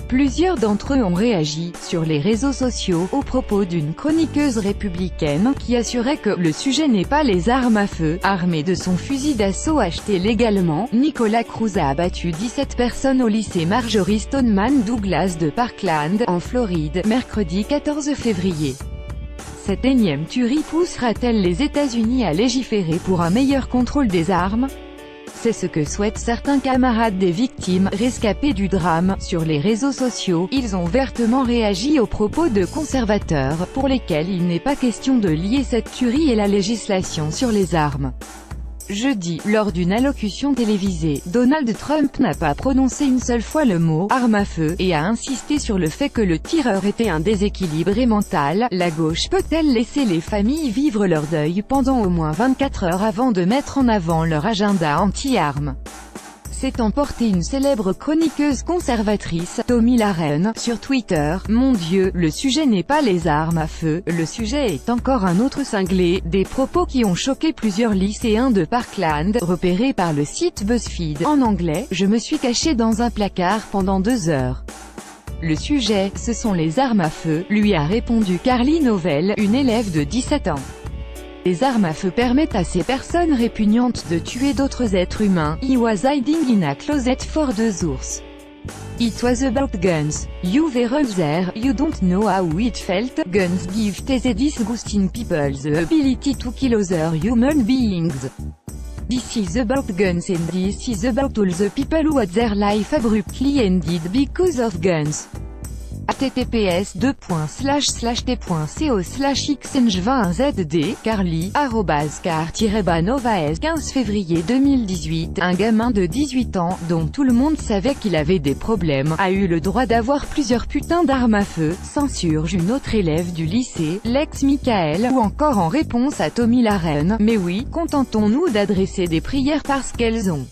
Plusieurs d'entre eux ont réagi, sur les réseaux sociaux, aux propos d'une chroniqueuse républicaine, qui assurait que « le sujet n'est pas les armes à feu ». Armé de son fusil d'assaut acheté légalement, Nicolas Cruz a abattu 17 personnes au lycée Marjory Stoneman Douglas de Parkland, en Floride, mercredi 14 février. Cette énième tuerie poussera-t-elle les États-Unis à légiférer pour un meilleur contrôle des armes? C'est ce que souhaitent certains camarades des victimes, rescapées du drame. Sur les réseaux sociaux, ils ont vertement réagi aux propos de conservateurs, pour lesquels il n'est pas question de lier cette tuerie et la législation sur les armes. Jeudi, lors d'une allocution télévisée, Donald Trump n'a pas prononcé une seule fois le mot « arme à feu » et a insisté sur le fait que le tireur était un déséquilibré mental. La gauche peut-elle laisser les familles vivre leur deuil pendant au moins 24 heures avant de mettre en avant leur agenda anti-armes? S'est emportée une célèbre chroniqueuse conservatrice, Tomi Lahren, sur Twitter. « Mon Dieu, le sujet n'est pas les armes à feu, le sujet est encore un autre cinglé ». Des propos qui ont choqué plusieurs lycéens de Parkland, repérés par le site BuzzFeed. En anglais, « Je me suis caché dans un placard pendant 2 heures. Le sujet, ce sont les armes à feu », lui a répondu Carly Novell, une élève de 17 ans. Les armes à feu permettent à ces personnes répugnantes de tuer d'autres êtres humains. He was hiding in a closet for 2 hours. It was about guns. You were there, you don't know how it felt. Guns give these disgusting people the ability to kill other human beings. This is about guns and this is about all the people who had their life abruptly ended because of guns. https://t.co/xnge20zd, Carly, @car-nova-s 15 février 2018, un gamin de 18 ans, dont tout le monde savait qu'il avait des problèmes, a eu le droit d'avoir plusieurs putains d'armes à feu, s'insurge une autre élève du lycée, Lex Michael, ou encore en réponse à Tomi Lahren, mais oui, contentons-nous d'adresser des prières parce qu'elles ont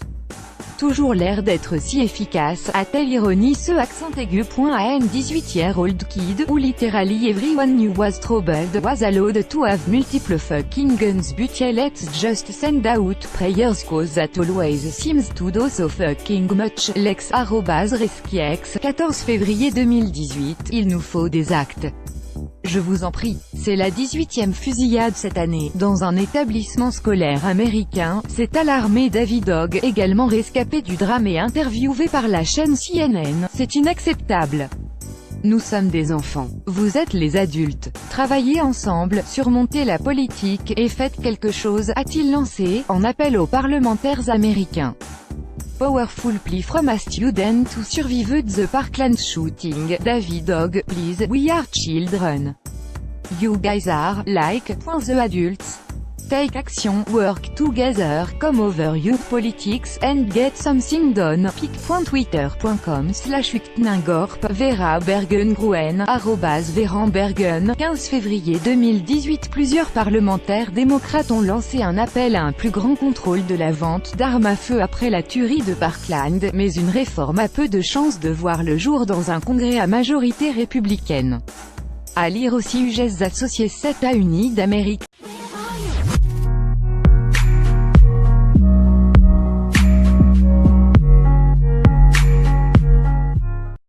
toujours l'air d'être si efficaces, a-t-elle ironie ce accent aigu. A 18-year-old kid, ou literally everyone knew was troubled, was allowed to have multiple fucking guns but yeah, let's just send out prayers cause that always seems to do so fucking much. Lex @Reskiex, 14 février 2018, il nous faut des actes. Je vous en prie. C'est la 18e fusillade cette année, dans un établissement scolaire américain, s'est alarmé David Hogg, également rescapé du drame et interviewé par la chaîne CNN. C'est inacceptable. Nous sommes des enfants. Vous êtes les adultes. Travaillez ensemble, surmontez la politique, et faites quelque chose, a-t-il lancé, en appel aux parlementaires américains. Powerful plea from a student who survived the Parkland shooting. David Hogg, please, we are children. You guys are, like, the adults. Take action, work together, come over your politics, and get something done. pic.twitter.com/Uchtningorp, Vera Bergen-Gruen, @VeranBergen, 15 février 2018. Plusieurs parlementaires démocrates ont lancé un appel à un plus grand contrôle de la vente d'armes à feu après la tuerie de Parkland, mais une réforme a peu de chances de voir le jour dans un congrès à majorité républicaine. À lire aussi US Associés 7 à Unis d'Amérique.